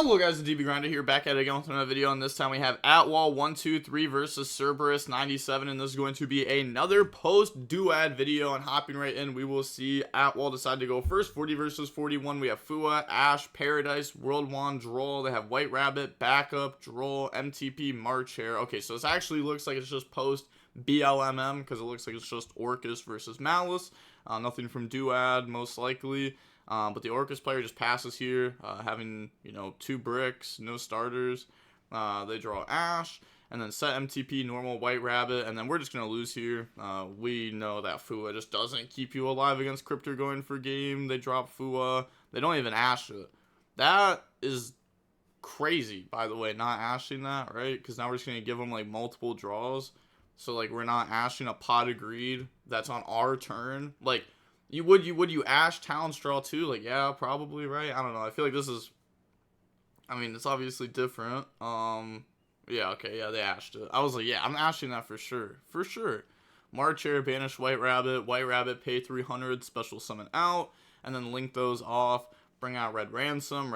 Hello guys, the DB Grinder here, back at it again with another video, and this time we have Atwall123 versus Cerberus97, and this is going to be another post-duad video, and hopping right in, we will see Atwall decide to go first. 40 versus 41, we have Fua, Ash, Paradise, World Wand, Droll, they have White Rabbit, Backup, Droll, MTP, March Hare. Okay, so this actually looks like it's just post BLMM, because it looks like it's just Orcust versus Maliss, nothing from duad, most likely. But the Orcust player just passes here, having, 2 bricks, no starters. They draw Ash, and then set MTP, normal White Rabbit, and then we're just going to lose here. We know that Fua just doesn't keep you alive against Cryptor going for game. They drop Fua. They don't even Ash it. That is crazy, by the way, not ashing that, right? Because now we're just going to give them, multiple draws. So, we're not ashing a Pot of Greed that's on our turn. Would you ash Talon's Draw too? Yeah, probably, right? I don't know. I feel like this is, it's obviously different. Yeah, okay, yeah, they ashed it. I was like, yeah, I'm ashing that for sure. For sure. March Hare, banish White Rabbit, pay 300, special summon out, and then link those off, bring out Red Ransom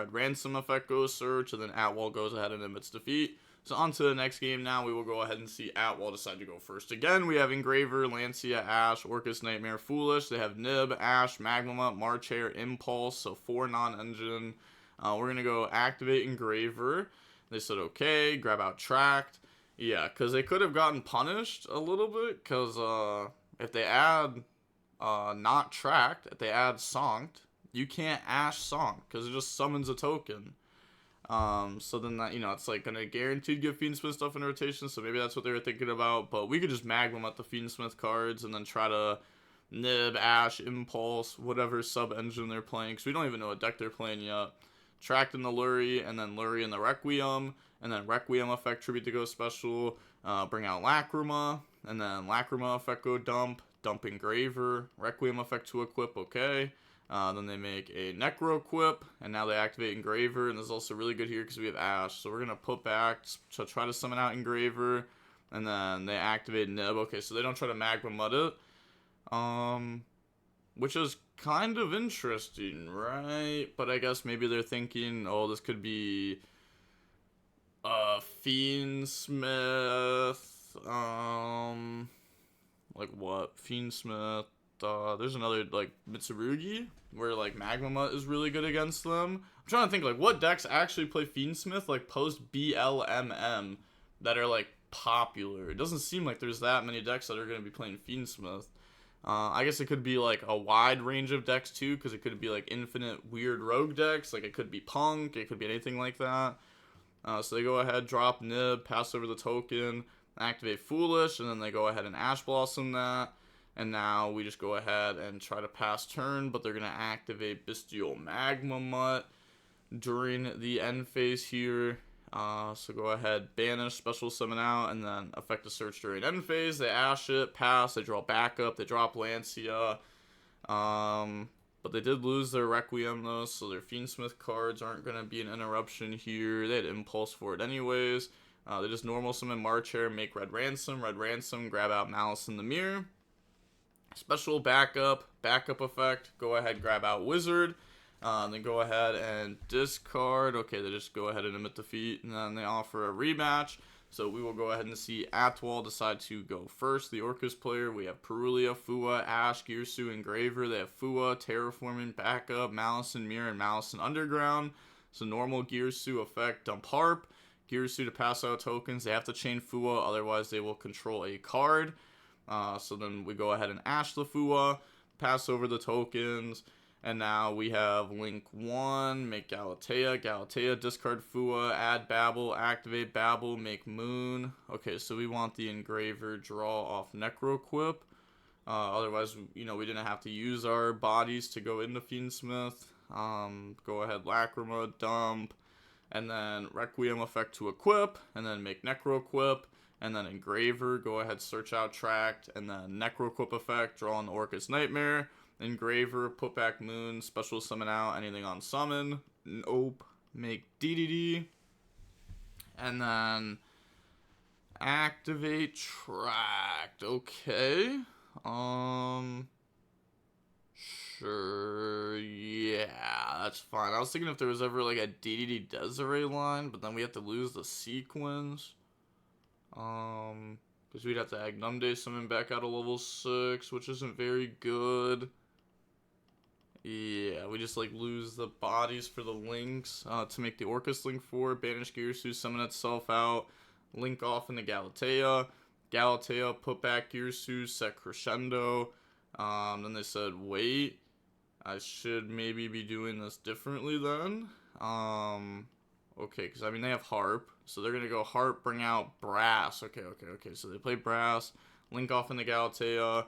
effect goes search, and then Atwall goes ahead and admits defeat. So on to the next game now. We will go ahead and see Atwall decide to go first. Again, we have Engraver, Lancia, Ash, Orcust, Nightmare, Foolish. They have Nib, Ash, Magma, March Hare, Impulse, so 4 non-engine. We're going to go activate Engraver. They said okay, grab out Tracked. Yeah, because they could have gotten punished a little bit, because if they add not Tracked, if they add Sonked, you can't Ash Sonk, because it just summons a token. So then that, it's gonna guaranteed give Fiendsmith stuff in rotation, so maybe that's what they were thinking about, but we could just Magnum at the Fiendsmith cards and then try to Nib, Ash, Impulse, whatever sub-engine they're playing, because we don't even know what deck they're playing yet. Tracked in the Lurie, and then Lurie in the Requiem, and then Requiem effect tribute to go special, bring out Lacrima, and then Lacrima effect go dump Engraver, Requiem effect to equip, okay. Then they make a Necro Quip, and now they activate Engraver, and this is also really good here because we have Ash. So we're going to put back to try to summon out Engraver, and then they activate Nib. Okay, so they don't try to Magma Mud it, which is kind of interesting, right? But I guess maybe they're thinking, oh, this could be Fiendsmith, what? Fiendsmith. There's another, Mitsurugi, where, Magma Mutt is really good against them. I'm trying to think, what decks actually play Fiendsmith, post-BLMM, that are, popular. It doesn't seem like there's that many decks that are going to be playing Fiendsmith. I guess it could be, a wide range of decks, too, because it could be, infinite weird rogue decks. It could be Punk, it could be anything like that. So they go ahead, drop Nib, pass over the token, activate Foolish, and then they go ahead and Ash Blossom that. And now we just go ahead and try to pass turn, but they're going to activate Bestial Magma Mutt during the end phase here. So go ahead, banish, special summon out, and then effect a search during end phase. They Ash it, pass, they draw backup, they drop Lancia. But they did lose their Requiem though, so their Fiendsmith cards aren't going to be an interruption here. They had Impulse for it anyways. They just normal summon March Hare, make Red Ransom, grab out Maliss in the Mirror. Special backup effect, go ahead, grab out Wizard, then go ahead and discard. Okay, they just go ahead and admit defeat, and then they offer a rematch. So we will go ahead and see Atwall decide to go first. The Orcust player, we have Perulia, Fua, Ash, Gearsu, Engraver. They have Fua, Terraforming, Backup, Maliss in Mirror, and Maliss in Underground. So normal Gearsu effect, dump Harp. Gearsu to pass out tokens. They have to chain Fua, otherwise they will control a card. So then we go ahead and Ash the Fua, pass over the tokens, and now we have Link 1, make Galatea, discard Fua, add Babel, activate Babel, make Moon. Okay, so we want the Engraver draw off Necro Quip. Otherwise, we didn't have to use our bodies to go into Fiendsmith. Go ahead, Lacrima, dump, and then Requiem effect to equip, and then make Necro Quip. And then Engraver, go ahead, search out Tracked, and then Necroquip effect, draw an Orcust Nightmare. Engraver, put back Moon, special summon out, anything on summon. Nope. Make DDD. And then activate Tracked. Okay. Sure, yeah, that's fine. I was thinking if there was ever like a DDD Desiree line, but then we have to lose the sequence. Because we'd have to Agnumde summon back out of level 6, which isn't very good. Yeah, we just like lose the bodies for the links to make the Orcust link 4, banish Girsu, summon itself out, link off into Galatea. Galatea, put back Girsu, set Crescendo. Then they said, wait, I should maybe be doing this differently then. Okay, because I mean they have Harp, so they're gonna go Harp, bring out Brass. Okay. So they play Brass, link off into Galatea,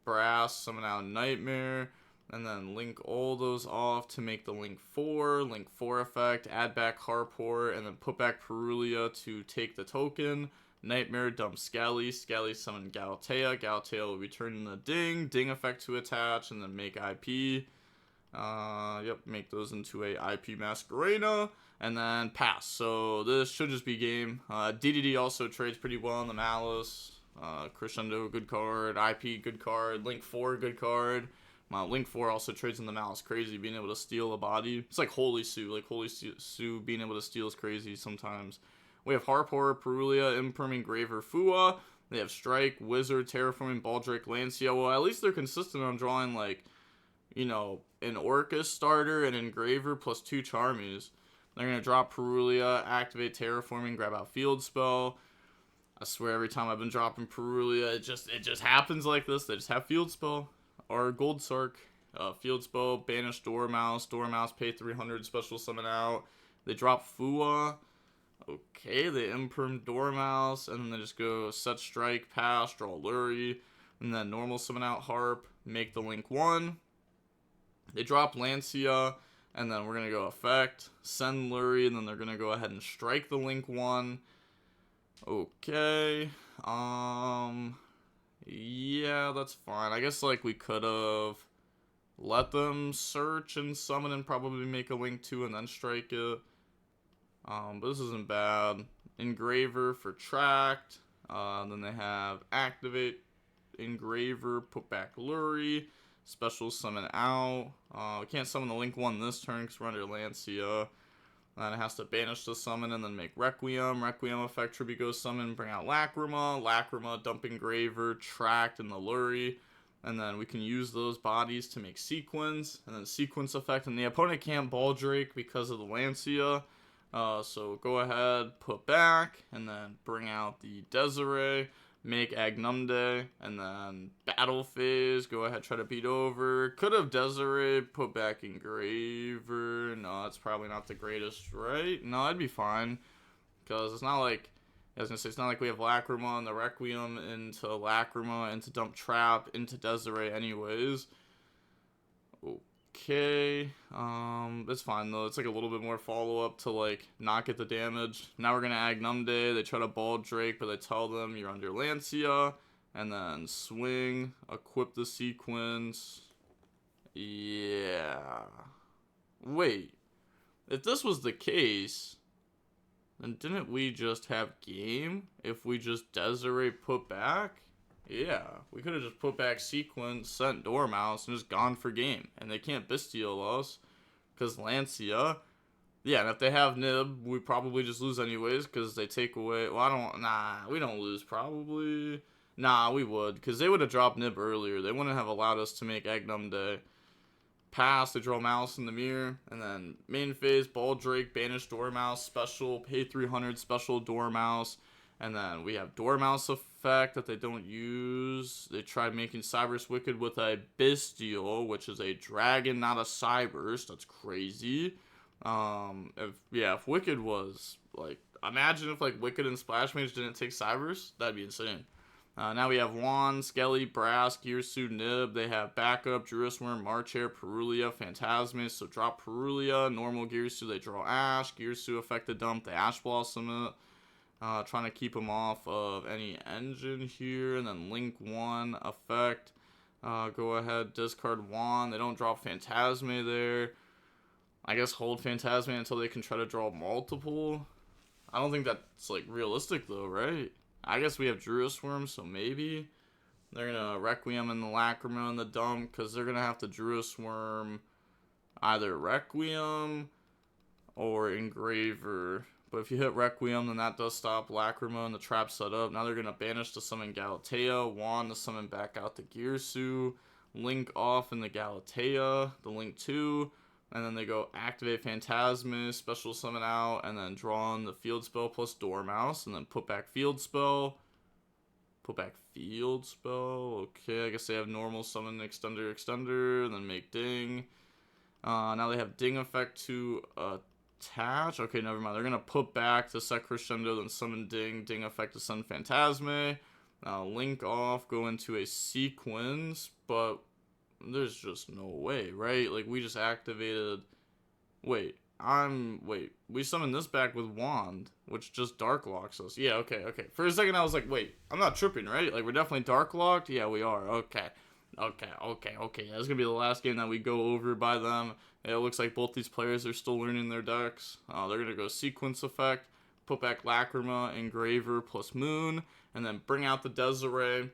Brass, summon out Nightmare, and then link all those off to make the link 4 effect, add back Harport, and then put back Perulia to take the token. Nightmare, dump Scally, summon Galatea, Galatea will return the Ding effect to attach, and then make IP. Yep, make those into a IP Masquerena, and then pass. So this should just be game. DDD also trades pretty well in the Maliss. Crescendo, good card. IP, good card. Link 4, good card. Link 4 also trades in the Maliss crazy, being able to steal a body. It's like Holy Sue. Like Holy Sue being able to steal is crazy sometimes. We have Harpor, Perulia, Imperm, Engraver, Fua. They have Strike, Wizard, Terraforming, Baldrake, Lancia. Well, at least they're consistent on drawing, like, you know, an Orcust starter, an Engraver, plus 2 Charmies. They're going to drop Perulia, activate Terraforming, grab out Field Spell. I swear every time I've been dropping Perulia, it just happens like this. They just have Field Spell. Or Gold Sark. Field Spell, banish Dormouse. Dormouse, pay 300, special summon out. They drop Fua. Okay, they Imperm Dormouse, and then they just go set Strike, pass, draw Lurie, and then normal summon out Harp, make the link 1. They drop Lancia, and then we're going to go effect, send Lurie, and then they're going to go ahead and strike the link 1. Okay, yeah, that's fine. I guess, like, we could have let them search and summon and probably make a link 2 and then strike it. But this isn't bad. Engraver for tracked. Then they have activate Engraver, put back Lurie, special summon out. We can't summon the link 1 this turn because we're under Lancia. Then it has to banish the summon and then make Requiem. Requiem effect, Tribute Ghost summon, bring out Lacrima. Lacrima, dump Engraver, tracked, and the Lurie. And then we can use those bodies to make Sequence. And then Sequence effect. And the opponent can't Baldrake because of the Lancia. So go ahead, put back, and then bring out the Desiree, make Agnumde, and then battle phase, go ahead, try to beat over. Could have Desiree, put back Engraver. No, that's probably not the greatest, right? No, I'd be fine, because it's not like, I was going to say, it's not like we have Lacrima and the Requiem into Lacrima, into Dump Trap, into Desiree anyways. Okay, that's fine though. It's like a little bit more follow-up to like not get the damage. Now we're gonna Agnumde. They try to Baldrake, but I tell them you're under Lancia, and then swing, equip the sequence. Yeah. Wait, if this was the case, then didn't we just have game if we just Desiree put back? Yeah, we could have just put back Sequence, sent Dormouse, and just gone for game. And they can't Bestial us, because Lancia. Yeah, and if they have Nib, we probably just lose anyways, because they take away... Well, we don't lose, probably. Nah, we would, because they would have dropped Nib earlier. They wouldn't have allowed us to make Agnumde. Pass, they draw Maliss in the mirror, and then main phase, Baldrake, banish Dormouse, special, pay 300, special Dormouse. And then we have Dormouse effect that they don't use. They tried making Cyberse Wicked with a Bestial, which is a dragon, not a Cyberse. That's crazy. If Wicked was, like, imagine if, like, Wicked and Splash Mage didn't take Cyberse. That'd be insane. Now we have Wand, Skelly, Brass, Girsu, Nib. They have backup, Druisworm, Marchair, Perulia, Fiendsmith. So drop Perulia, normal Girsu, they draw Ash. Girsu effect the dump, they Ash Blossom it. Trying to keep them off of any engine here. And then link 1 effect. Go ahead, discard Wand. They don't drop Phantasme there. I guess hold Phantasme until they can try to draw multiple. I don't think that's like realistic though, right? I guess we have Druisworm, so maybe. They're gonna Requiem and the Lacrima in the dump, because they're gonna have to Druid Swarm either Requiem or Engraver. But if you hit Requiem, then that does stop Lacrima and the trap set up. Now they're gonna banish to summon Galatea, Wand to summon back out the Girsu, Link off in the Galatea, the Link 2, and then they go activate Fiendsmith, special summon out, and then draw on the field spell plus Dormouse, and then put back field spell. Put back field spell. Okay, I guess they have normal summon extender, and then make ding. Now they have ding effect to attach. Okay, never mind. They're gonna put back to set crescendo, then summon ding effect to summon Phantasme. Link off, go into a sequence, but there's just no way, right? Like, we just activated. Wait, we summoned this back with Wand, which just dark locks us. Yeah, okay. For a second, I was like, wait, I'm not tripping, right? Like, we're definitely dark locked? Yeah, we are. Okay. That's gonna be the last game that we go over by them. It looks like both these players are still learning their decks. They're gonna go sequence effect, put back Lacrima, Engraver plus Moon, and then bring out the Desiree.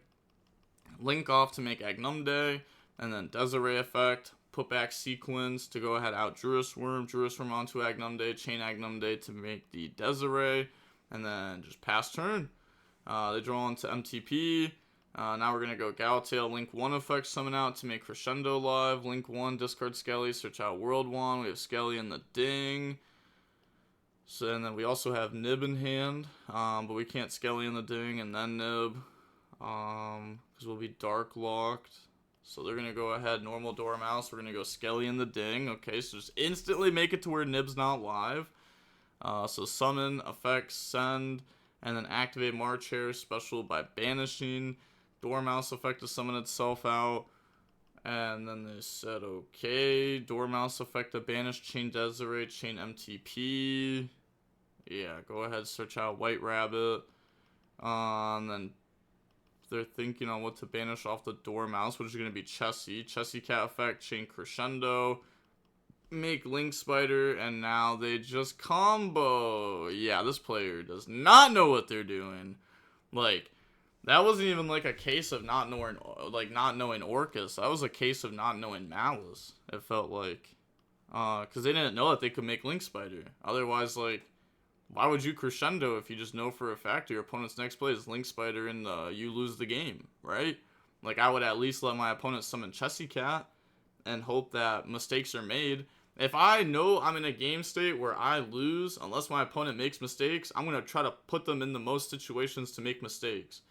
Link off to make Agnumde, and then Desiree effect. Put back sequence to go ahead out Druid Swarm onto Agnumde, chain Agnumde to make the Desiree, and then just pass turn. They draw into MTP. Now we're going to go Galatea, Link 1 effect, summon out to make Crescendo live. Link 1, discard Skelly, search out World Wand. We have Skelly in the ding. So, and then we also have Nib in hand, but we can't Skelly in the ding and then Nib, because we'll be dark locked. So they're going to go ahead, normal Dormouse. We're going to go Skelly in the ding. Okay, so just instantly make it to where Nib's not live. So summon, effect, send, and then activate March Hare special by banishing. Dormouse effect to summon itself out. And then they said, okay, Dormouse effect to banish, chain Desiree, chain MTP. Yeah, go ahead, search out White Rabbit. And then they're thinking on what to banish off the Dormouse, which is going to be Chessie. Chessie Cat effect, chain Crescendo, make Link Spider, and now they just combo. Yeah, this player does not know what they're doing. Like, that wasn't even like a case of not knowing Orcust. That was a case of not knowing Maliss, it felt like. Because they didn't know that they could make Link Spider. Otherwise, like, why would you Crescendo if you just know for a fact your opponent's next play is Link Spider and you lose the game, right? Like, I would at least let my opponent summon Chessie Cat and hope that mistakes are made. If I know I'm in a game state where I lose, unless my opponent makes mistakes, I'm going to try to put them in the most situations to make mistakes.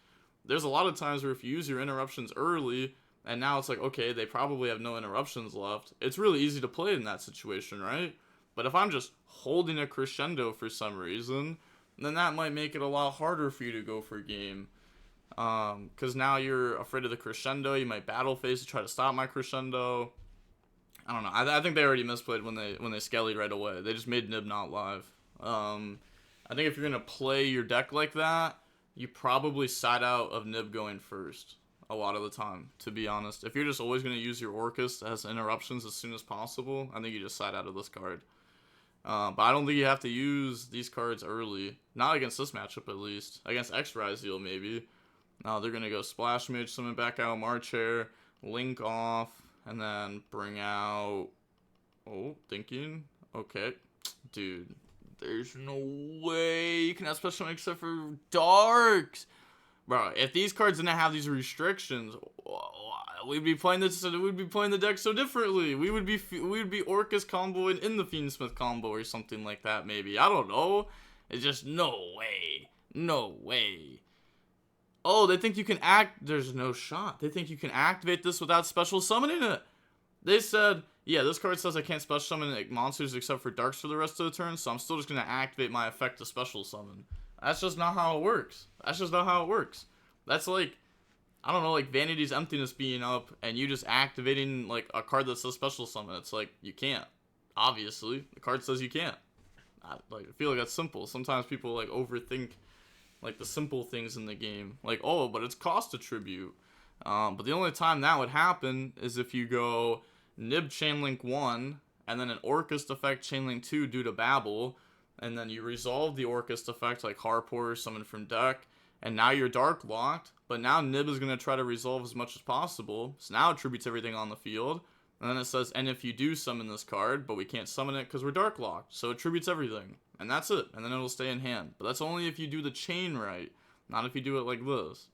There's a lot of times where if you use your interruptions early, and now it's like, okay, they probably have no interruptions left, it's really easy to play in that situation, right? But if I'm just holding a Crescendo for some reason, then that might make it a lot harder for you to go for a game. Because now you're afraid of the Crescendo, you might battle phase to try to stop my Crescendo. I don't know. I think they already misplayed when they Skellied right away. They just made Nib not live. I think if you're going to play your deck like that, you probably side out of Nib going first a lot of the time, to be honest. If you're just always going to use your Orcust as interruptions as soon as possible, I think you just side out of this card. But I don't think you have to use these cards early. Not against this matchup, at least. Against X-Ryzeal, maybe. They're going to go Splash Mage, summon back out March Hare, Link off, and then bring out... Oh, thinking? Okay. Dude, there's no way you can have special except for Darks. Bro, if these cards didn't have these restrictions, we'd be playing this. We'd be playing the deck so differently. We would be Orcust comboing in the Fiendsmith combo or something like that. Maybe, I don't know. It's just no way. Oh, they think you can there's no shot. They think you can activate this without special summoning it. They said, yeah, this card says I can't special summon monsters except for Darks for the rest of the turn, so I'm still just gonna activate my effect to special summon. That's just not how it works. That's like, I don't know, like Vanity's Emptiness being up and you just activating like a card that says special summon. It's like, you can't. Obviously, the card says you can't. I feel like that's simple. Sometimes people like overthink like the simple things in the game. Like, oh, but it's cost attribute. But the only time that would happen is if you go Nib Chainlink 1 and then an Orcust effect Chainlink 2 due to Babel, and then you resolve the Orcust effect like Harpor, summon from deck, and now you're dark locked, but now Nib is going to try to resolve as much as possible. So now it tributes everything on the field. And then it says, and if you do summon this card, but we can't summon it because we're dark locked. So it tributes everything. And that's it. And then it'll stay in hand. But that's only if you do the chain right. Not if you do it like this.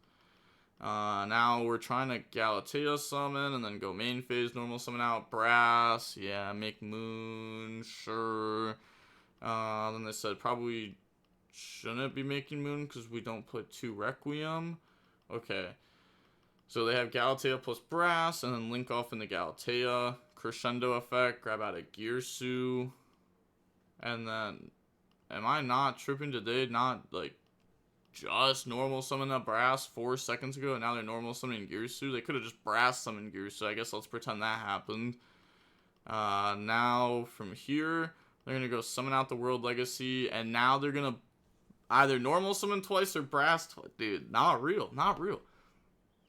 Now we're trying to Galatea summon and then go main phase, normal summon out, Brass. Yeah, make Moon, sure. Then they said probably shouldn't be making Moon because we don't put 2 Requiem. Okay. So they have Galatea plus Brass, and then link off in the Galatea. Crescendo effect, grab out a Girsu. And then, am I not tripping? Did they not, like, just normal summon that Brass 4 seconds ago, and now they're normal summoning Girsu? They could have just Brass summoned Girsu. I guess let's pretend that happened. Now, from here, they're going to go summon out the World Legacy, and now they're going to either normal summon twice or Brass twice. Dude, not real, not real.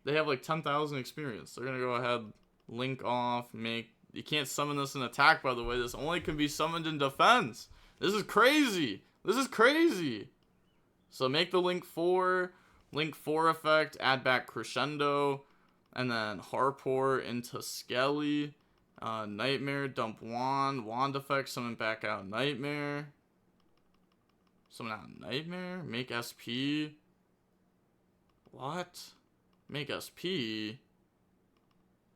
They have like 10,000 experience. They're going to go ahead, link off, make... You can't summon this in attack, by the way. This only can be summoned in defense. This is crazy. This is crazy. So make the link 4 effect, add back Crescendo, and then Harpour into Skelly. Nightmare, dump Wand effect, summon back out Nightmare. Summon out Nightmare, make SP. What? Make SP?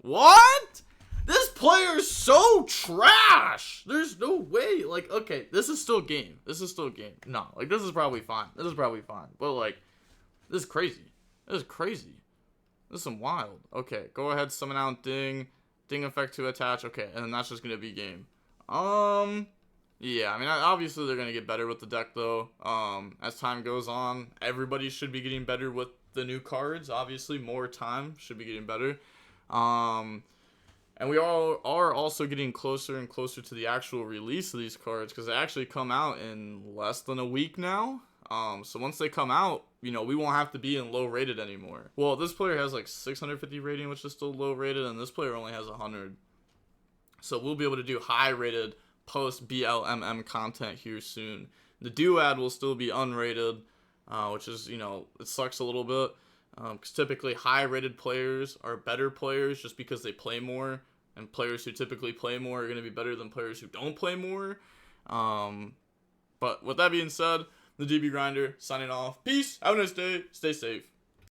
What? This player's so trash. There's no way. Like, okay, this is still game. This is still game. No, like, this is probably fine. This is probably fine. But, like, this is crazy. This is crazy. This is some wild. Okay, go ahead, summon out Ding. Ding effect to attach. Okay, and then that's just going to be game. Yeah, I mean, obviously they're going to get better with the deck, though. As time goes on, everybody should be getting better with the new cards. Obviously, more time should be getting better. And we all are also getting closer and closer to the actual release of these cards because they actually come out in less than a week now. So once they come out, you know, we won't have to be in low rated anymore. Well, this player has like 650 rating, which is still low rated, and this player only has 100. So we'll be able to do high rated post BLMM content here soon. The duad will still be unrated, which is, you know, it sucks a little bit. Because typically high-rated players are better players just because they play more, and players who typically play more are going to be better than players who don't play more. But with that being said, the DB Grinder signing off. Peace. Have a nice day. Stay safe.